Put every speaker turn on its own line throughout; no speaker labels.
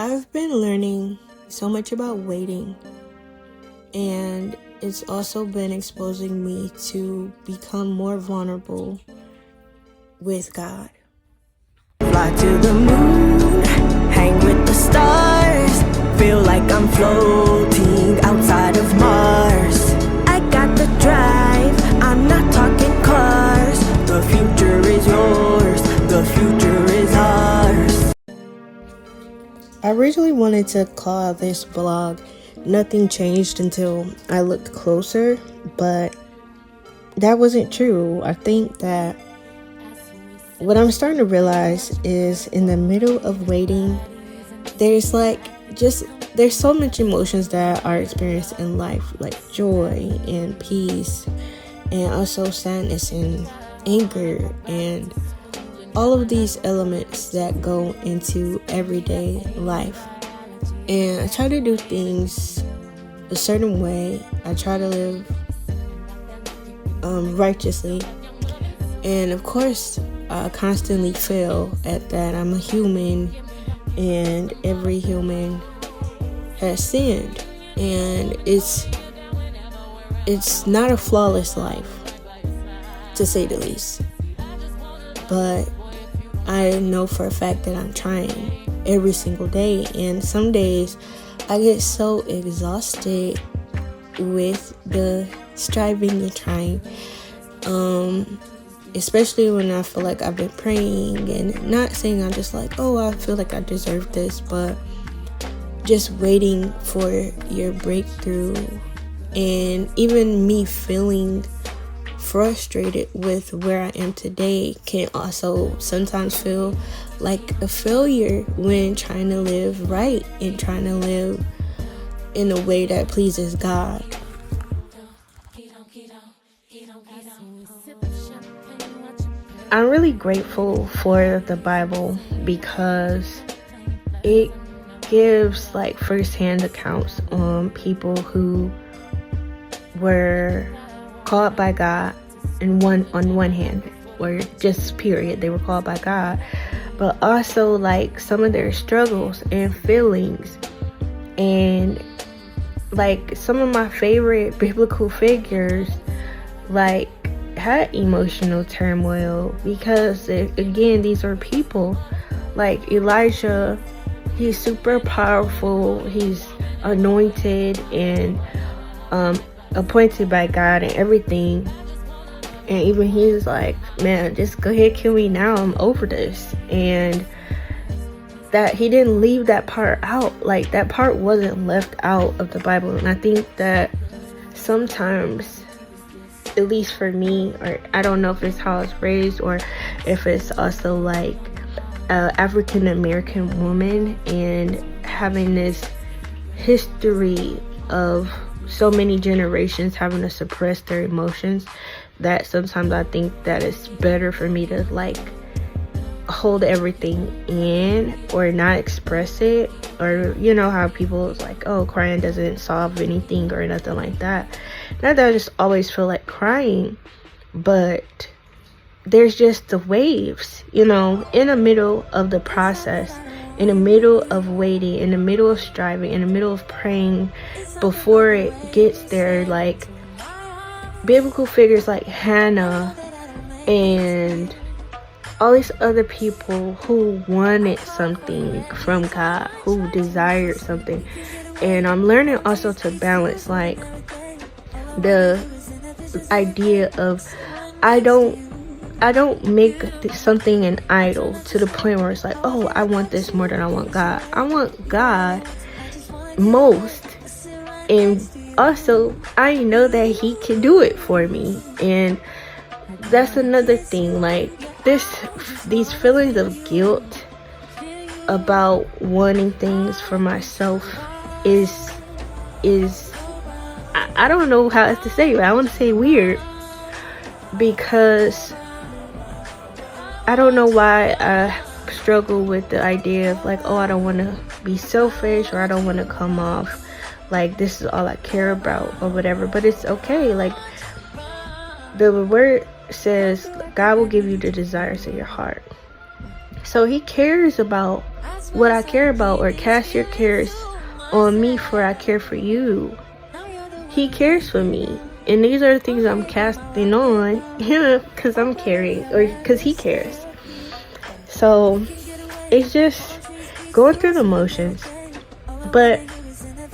I've been learning so much about waiting, and it's also been exposing me to become more vulnerable with God.
Fly to the moon, hang with the stars, feel like I'm floating outside of Mars. I got the drive, I'm not talking cars. The future is yours, the future is ours.
I originally wanted to call this blog Nothing Changed Until I Looked Closer, but that wasn't true. I think that what I'm starting to realize is in the middle of waiting, there's so much emotions that are experienced in life, like joy and peace, and also sadness and anger, and all of these elements that go into everyday life. And I try to do things a certain way. I try to live righteously, and of course I constantly fail at that. I'm a human, and every human has sinned, and it's not a flawless life, to say the least. But I know for a fact that I'm trying every single day, and some days I get so exhausted with the striving and trying, especially when I feel like I've been praying, and not saying I'm just like, oh, I feel like I deserve this, but just waiting for your breakthrough. And even me feeling frustrated with where I am today can also sometimes feel like a failure when trying to live right and trying to live in a way that pleases God. I'm really grateful for the Bible because it gives like firsthand accounts on people who were called by God on one hand, or just period, they were called by God, but also like some of their struggles and feelings. And like some of my favorite biblical figures like had emotional turmoil because again, these are people like Elijah. He's super powerful, he's anointed and appointed by God and everything, and even he's like, man, just go ahead, kill me now, I'm over this. And that he didn't leave that part out, like that part wasn't left out of the Bible. And I think that sometimes, at least for me, or I don't know if it's how I was raised or if it's also like African American woman and having this history of so many generations having to suppress their emotions, that sometimes I think that it's better for me to like hold everything in or not express it. Or you know how people is like, oh, crying doesn't solve anything or nothing like that. Not that I just always feel like crying, but there's just the waves, you know, in the middle of the process, in the middle of waiting, in the middle of striving, in the middle of praying before it gets there. Like biblical figures like Hannah and all these other people who wanted something from God, who desired something. And I'm learning also to balance like the idea of I don't make something an idol to the point where it's like, oh, I want this more than I want God. I want God most, and also I know that he can do it for me. And that's another thing, like these feelings of guilt about wanting things for myself is I don't know how else to say it. I want to say weird, because I don't know why I struggle with the idea of like, oh, I don't want to be selfish, or I don't want to come off like this is all I care about or whatever. But it's okay. Like the word says, God will give you the desires of your heart. So he cares about what I care about, or cast your cares on me, for I care for you. He cares for me. And these are the things I'm casting on him because I'm caring, or because he cares. So it's just going through the motions. But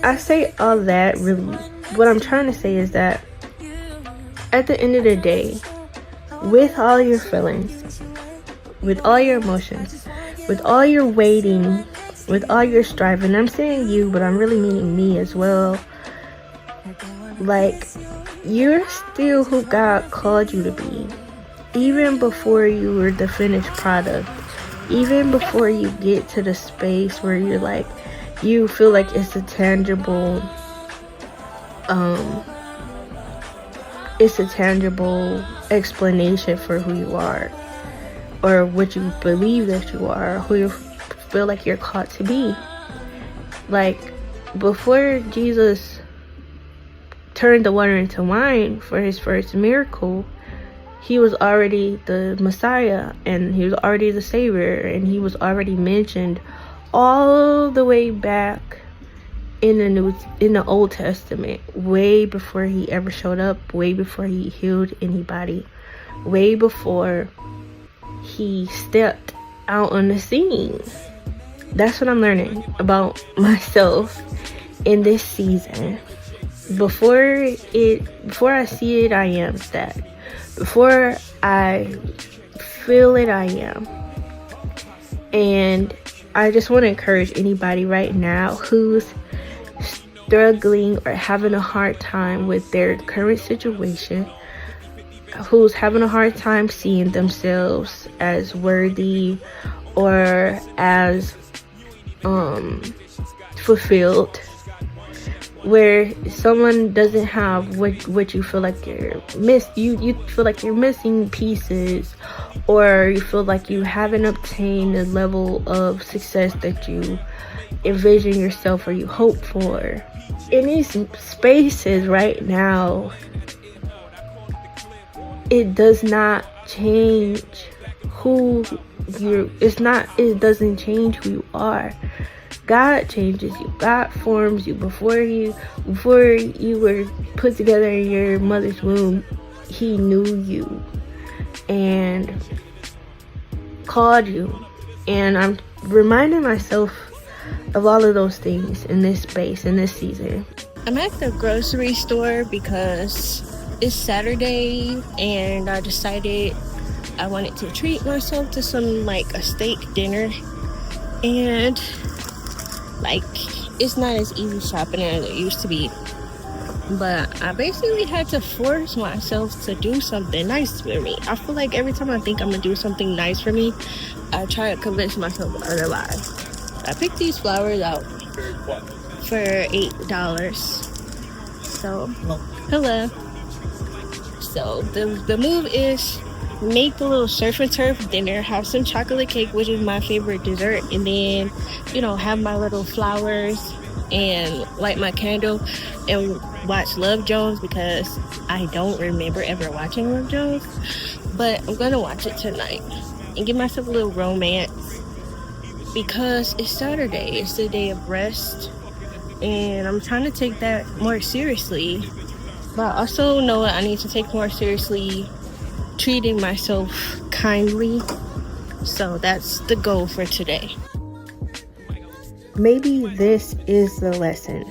I say all that, really, what I'm trying to say is that at the end of the day, with all your feelings, with all your emotions, with all your waiting, with all your striving, I'm saying you, but I'm really meaning me as well. Like, you're still who God called you to be, even before you were the finished product, even before you get to the space where you're like, you feel like it's a tangible explanation for who you are, or what you believe that you are, or who you feel like you're called to be. Like, before Jesus turned the water into wine for his first miracle, he was already the Messiah, and he was already the Savior, and he was already mentioned all the way back in the Old Testament, way before he ever showed up, way before he healed anybody, way before he stepped out on the scene. That's what I'm learning about myself in this season. Before I see it, I am that. Before I feel it, I am. And I just want to encourage anybody right now who's struggling or having a hard time with their current situation, who's having a hard time seeing themselves as worthy or as fulfilled, where someone doesn't have what you feel like you feel like you're missing pieces, or you feel like you haven't obtained the level of success that you envision yourself or you hope for. In these spaces right now, it does not change it doesn't change who you are. God changes you. God forms you. Before you were put together in your mother's womb, he knew you and called you. And I'm reminding myself of all of those things in this space, in this season. I'm at the grocery store because it's Saturday, and I decided I wanted to treat myself to some, like, a steak dinner. And it's not as easy shopping as it used to be, but I basically had to force myself to do something nice for me. I feel like every time I think I'm gonna do something nice for me, I try to convince myself otherwise. I picked these flowers out for $8. So, hello. So the move is make the little surf and turf dinner, have some chocolate cake, which is my favorite dessert, and then, have my little flowers and light my candle and watch Love Jones, because I don't remember ever watching Love Jones, but I'm gonna watch it tonight and give myself a little romance, because it's Saturday, it's the day of rest, and I'm trying to take that more seriously, but I also know that I need to take more seriously treating myself kindly. So that's the goal for today. Maybe this is the lesson.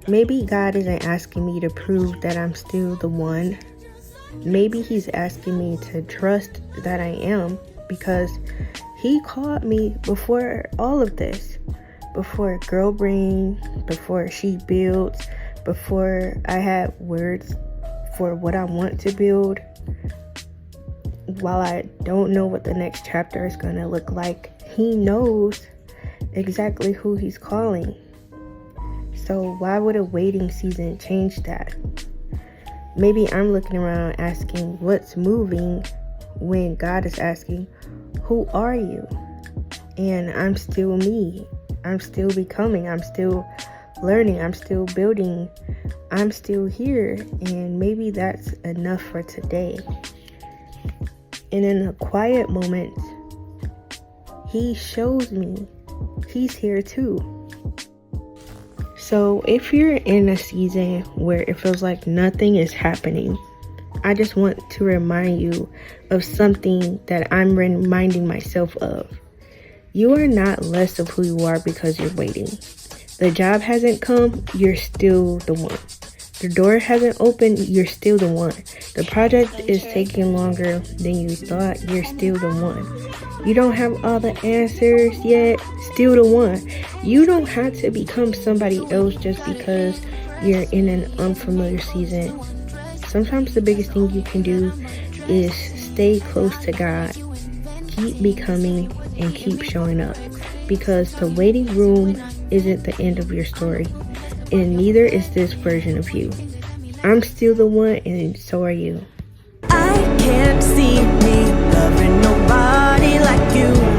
Maybe God isn't asking me to prove that I'm still the one. Maybe he's asking me to trust that I am, because he called me before all of this, before Girl Brain, before She Builds, before I had words for what I want to build. While I don't know what the next chapter is going to look like, he knows exactly who he's calling. So why would a waiting season change that? Maybe I'm looking around asking what's moving, when God is asking, who are you? And I'm still me. I'm still becoming. I'm still learning. I'm still building. I'm still here. And maybe that's enough for today. And in the quiet moments, He shows me He's here too. So if you're in a season where it feels like nothing is happening, I just want to remind you of something that I'm reminding myself of. You are not less of who you are because you're waiting. The job hasn't come, you're still the one. The door hasn't opened, you're still the one. The project is taking longer than you thought, you're still the one. You don't have all the answers yet, still the one. You don't have to become somebody else just because you're in an unfamiliar season. Sometimes the biggest thing you can do is stay close to God, keep becoming, and keep showing up. Because the waiting room isn't the end of your story, and neither is this version of you. I'm still the one, and so are you.
I can't see me loving nobody like you.